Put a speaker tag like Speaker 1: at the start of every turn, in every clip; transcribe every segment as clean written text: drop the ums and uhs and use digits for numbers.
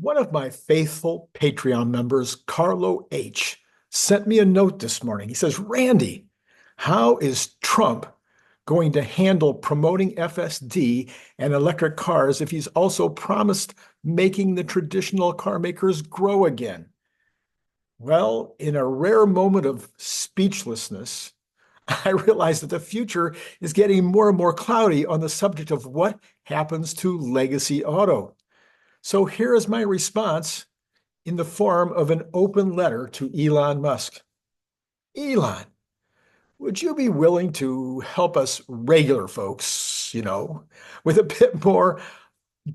Speaker 1: One of my faithful Patreon members, Carlo H., sent me a note this morning. He says, Randy, how is Trump going to handle promoting FSD and electric cars if he's also promised making the traditional car makers grow again? Well, in a rare moment of speechlessness, I realized that the future is getting more and more cloudy on the subject of what happens to legacy auto. So here is my response in the form of an open letter to Elon Musk. Elon, would you be willing to help us regular folks, with a bit more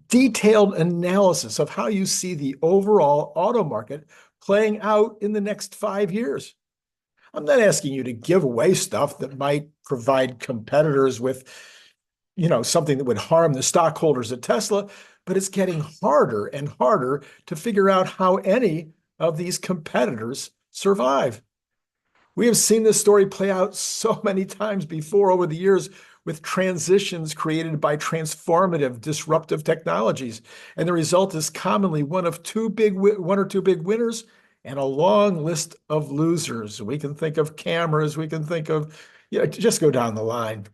Speaker 1: detailed analysis of how you see the overall auto market playing out in the next 5 years? I'm not asking you to give away stuff that might provide competitors with, something that would harm the stockholders at Tesla, but it's getting harder and harder to figure out how any of these competitors survive. We have seen this story play out so many times before over the years with transitions created by transformative, disruptive technologies. And the result is commonly one or two big winners and a long list of losers. We can think of cameras, we can think of, just go down the line.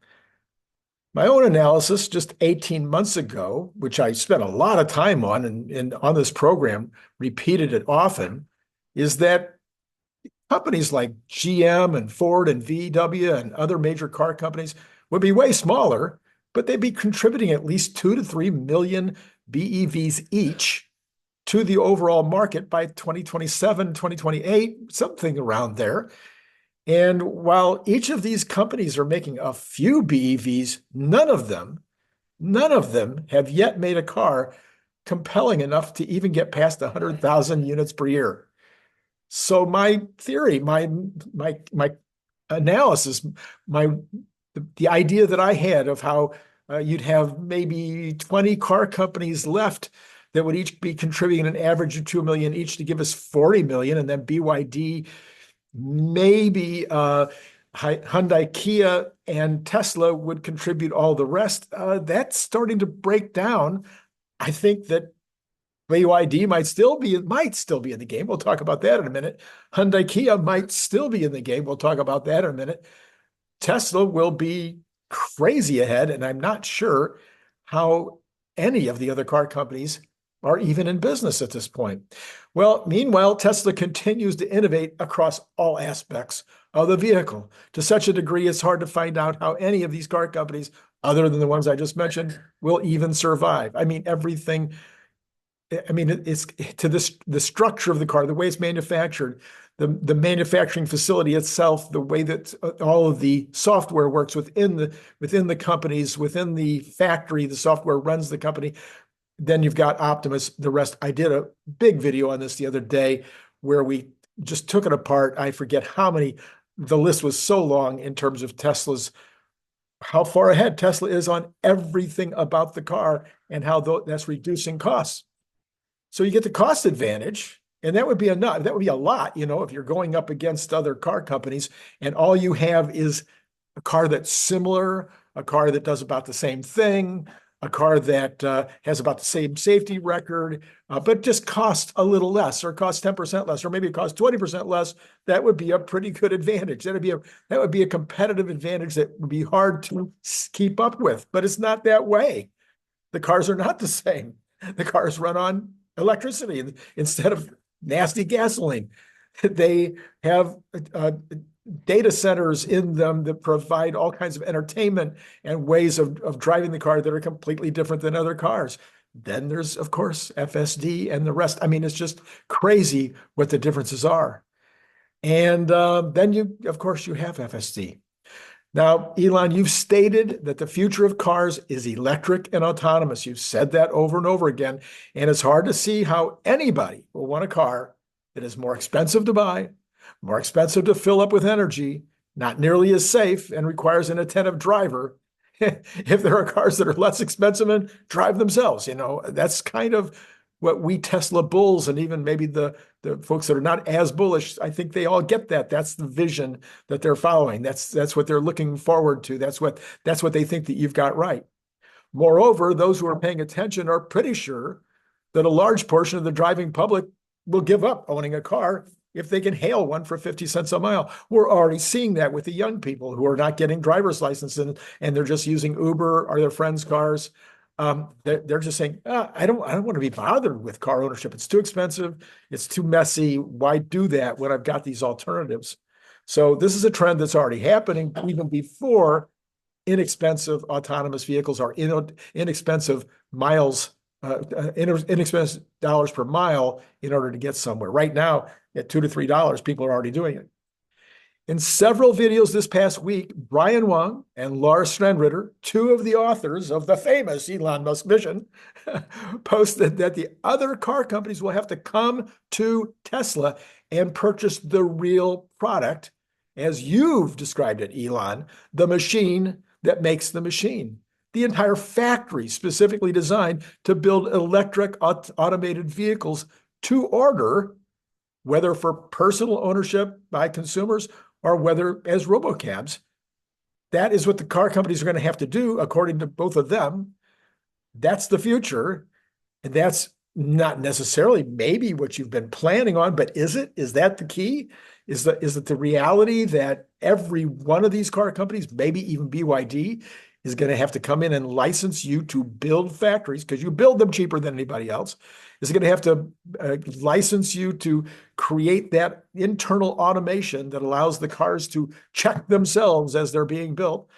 Speaker 1: My own analysis just 18 months ago, which I spent a lot of time on and on this program, repeated it often, is that companies like GM and Ford and VW and other major car companies would be way smaller, but they'd be contributing at least 2 to 3 million BEVs each to the overall market by 2027, 2028, something around there. And while each of these companies are making a few BEVs, none of them have yet made a car compelling enough to even get past 100,000 units per year. So my theory, my analysis, the idea that I had of how you'd have maybe 20 car companies left that would each be contributing an average of 2 million each to give us 40 million, and then BYD, maybe Hyundai, Kia, and Tesla would contribute all the rest. That's starting to break down. I think that BYD might still be in the game. We'll talk about that in a minute. Hyundai, Kia might still be in the game. We'll talk about that in a minute. Tesla will be crazy ahead, and I'm not sure how any of the other car companies are even in business at this point. Well, meanwhile, Tesla continues to innovate across all aspects of the vehicle. To such a degree, it's hard to find out how any of these car companies, other than the ones I just mentioned, will even survive. Everything. It's to the structure of the car, the way it's manufactured, the manufacturing facility itself, the way that all of the software works within the companies, within the factory, the software runs the company. Then you've got Optimus, the rest. I did a big video on this the other day where we just took it apart. I forget how many, the list was so long in terms of how far ahead Tesla is on everything about the car and how that's reducing costs. So you get the cost advantage, and that would be enough. That would be a lot, if you're going up against other car companies and all you have is a car that's similar, a car that does about the same thing, a car that has about the same safety record, but just costs a little less, or costs 10% less, or maybe it costs 20% less. That would be a pretty good advantage. That would be a competitive advantage that would be hard to keep up with, but it's not that way. The cars are not the same. The cars run on electricity instead of nasty gasoline. They have data centers in them that provide all kinds of entertainment and ways of driving the car that are completely different than other cars. Then there's, of course, FSD and the rest. It's just crazy what the differences are. And then of course, you have FSD. Now, Elon, you've stated that the future of cars is electric and autonomous. You've said that over and over again, and it's hard to see how anybody will want a car that is more expensive to buy, more expensive to fill up with energy, not nearly as safe, and requires an attentive driver if there are cars that are less expensive and drive themselves. That's kind of what we Tesla bulls, and even maybe the folks that are not as bullish, I think they all get that. That's the vision that they're following. That's what they're looking forward to. That's what they think that you've got right. Moreover, those who are paying attention are pretty sure that a large portion of the driving public will give up owning a car if they can hail one for 50 cents a mile. We're already seeing that with the young people who are not getting driver's licenses and they're just using Uber or their friends' cars. They're just saying, I don't want to be bothered with car ownership. It's too expensive. It's too messy. Why do that when I've got these alternatives? So this is a trend that's already happening even before inexpensive autonomous vehicles are inexpensive miles, inexpensive dollars per mile in order to get somewhere. Right now, at $2 to $3, people are already doing it. In several videos this past week, Brian Wang and Lars Strenritter, two of the authors of the famous Elon Musk vision, posted that the other car companies will have to come to Tesla and purchase the real product, as you've described it, Elon, the machine that makes the machine. The entire factory specifically designed to build electric automated vehicles to order, whether for personal ownership by consumers or whether as robocabs. That is what the car companies are going to have to do, according to both of them. That's the future. And that's not necessarily maybe what you've been planning on, but is it? Is that the key? Is it the reality that every one of these car companies, maybe even BYD, is going to have to come in and license you to build factories because you build them cheaper than anybody else? Is going to have to license you to create that internal automation that allows the cars to check themselves as they're being built?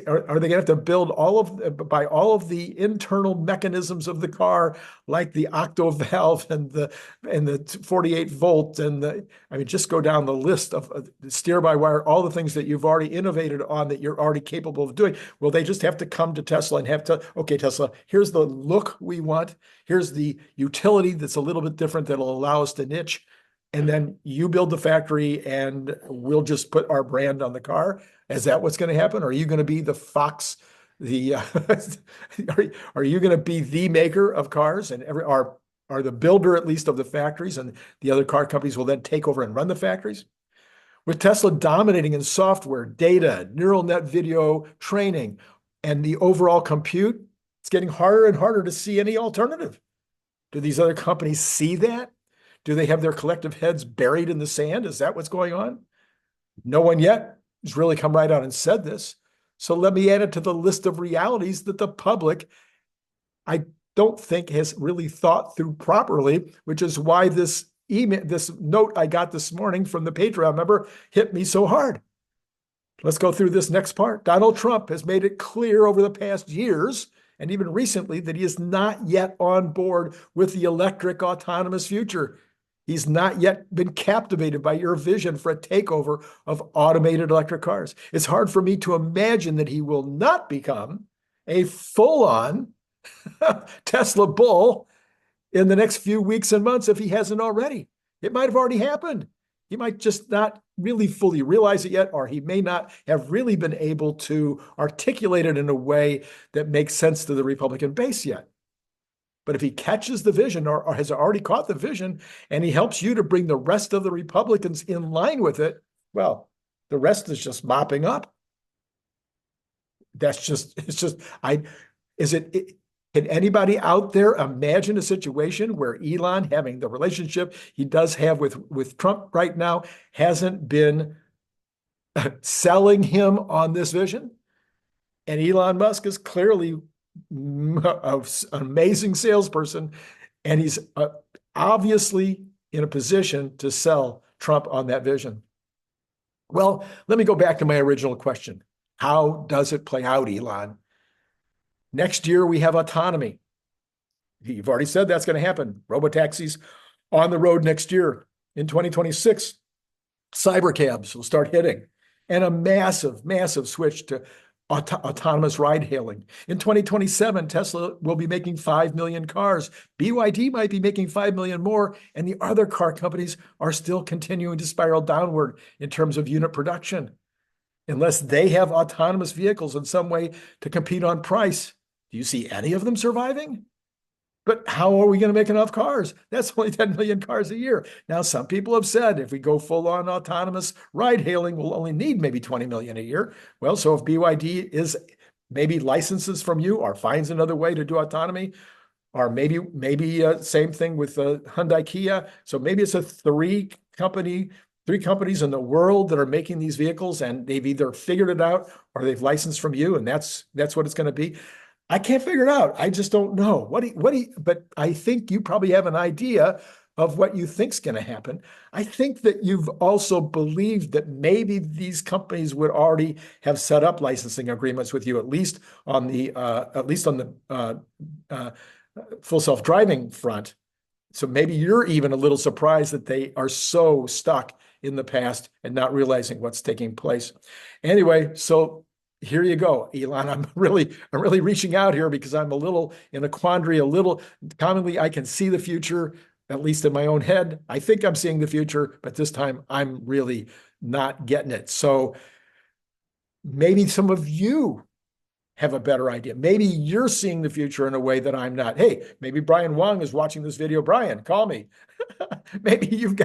Speaker 1: Are they going to have to build all of the internal mechanisms of the car, like the octo valve and the 48 volt just go down the list of steer by wire, all the things that you've already innovated on that you're already capable of doing. Will they just have to come to Tesla and have to, okay, Tesla, here's the look we want. Here's the utility that's a little bit different that'll allow us to niche. And then you build the factory and we'll just put our brand on the car. Is that what's going to happen? Are you going to be the Fox? Are you going to be the maker of cars and are the builder at least of the factories, and the other car companies will then take over and run the factories? With Tesla dominating in software, data, neural net video training, and the overall compute, it's getting harder and harder to see any alternative. Do these other companies see that? Do they have their collective heads buried in the sand? Is that what's going on? No one yet has really come right out and said this. So let me add it to the list of realities that the public, I don't think, has really thought through properly, which is why this note I got this morning from the Patreon member hit me so hard. Let's go through this next part. Donald Trump has made it clear over the past years, and even recently, that he is not yet on board with the electric autonomous future. He's not yet been captivated by your vision for a takeover of automated electric cars. It's hard for me to imagine that he will not become a full-on Tesla bull in the next few weeks and months if he hasn't already. It might have already happened. He might just not really fully realize it yet, or he may not have really been able to articulate it in a way that makes sense to the Republican base yet. But if he catches the vision or has already caught the vision and he helps you to bring the rest of the Republicans in line with it, well, the rest is just mopping up. Can anybody out there imagine a situation where Elon, having the relationship he does have with Trump right now, hasn't been selling him on this vision? And Elon Musk is clearly an amazing salesperson, and he's obviously in a position to sell Trump on that vision. Well, let me go back to my original question. How does it play out, Elon? Next year, we have autonomy. You've already said that's going to happen. Robotaxis on the road next year. In 2026, cybercabs will start hitting, and a massive, massive switch to autonomous ride hailing. In 2027, Tesla will be making 5 million cars. BYD might be making 5 million more, and the other car companies are still continuing to spiral downward in terms of unit production. Unless they have autonomous vehicles in some way to compete on price, do you see any of them surviving? But how are we going to make enough cars? That's only 10 million cars a year. Now, some people have said if we go full-on autonomous ride hailing, we'll only need maybe 20 million a year. Well, so if BYD is maybe licenses from you or finds another way to do autonomy, or maybe same thing with Hyundai Kia. So maybe it's a three companies in the world that are making these vehicles, and they've either figured it out or they've licensed from you, and that's what it's going to be. I can't figure it out. I just don't know. But I think you probably have an idea of what you think's going to happen. I think that you've also believed that maybe these companies would already have set up licensing agreements with you, at least on the full self-driving front. So maybe you're even a little surprised that they are so stuck in the past and not realizing what's taking place. Anyway, so here you go, Elon. I'm really reaching out here because I'm a little in a quandary. Commonly, I can see the future, at least in my own head. I think I'm seeing the future, but this time I'm really not getting it. So maybe some of you have a better idea. Maybe you're seeing the future in a way that I'm not. Hey, maybe Brian Wong is watching this video. Brian, call me. maybe you've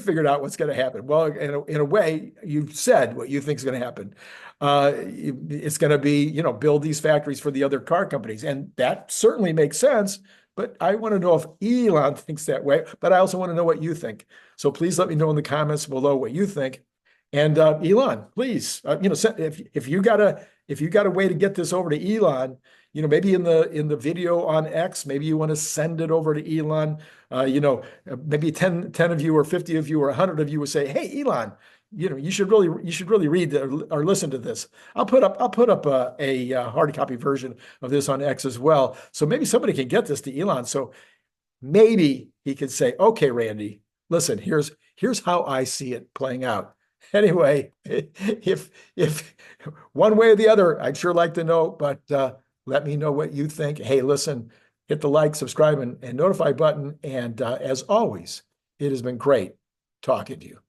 Speaker 1: figured out what's going to happen. Well, in a way, you've said what you think is going to happen. It's going to be, build these factories for the other car companies. And that certainly makes sense. But I want to know if Elon thinks that way. But I also want to know what you think. So please let me know in the comments below what you think. And Elon, please, if you got a way to get this over to Elon, maybe in the video on X, maybe you want to send it over to Elon. Maybe 10 of you or 50 of you or 100 of you would say, "Hey, Elon, you should really read or listen to this." I'll put up a hard copy version of this on X as well. So maybe somebody can get this to Elon. So maybe he could say, "Okay, Randy, listen, here's how I see it playing out." Anyway, if one way or the other, I'd sure like to know, but let me know what you think. Hey, listen, hit the like, subscribe, and notify button. And as always, it has been great talking to you.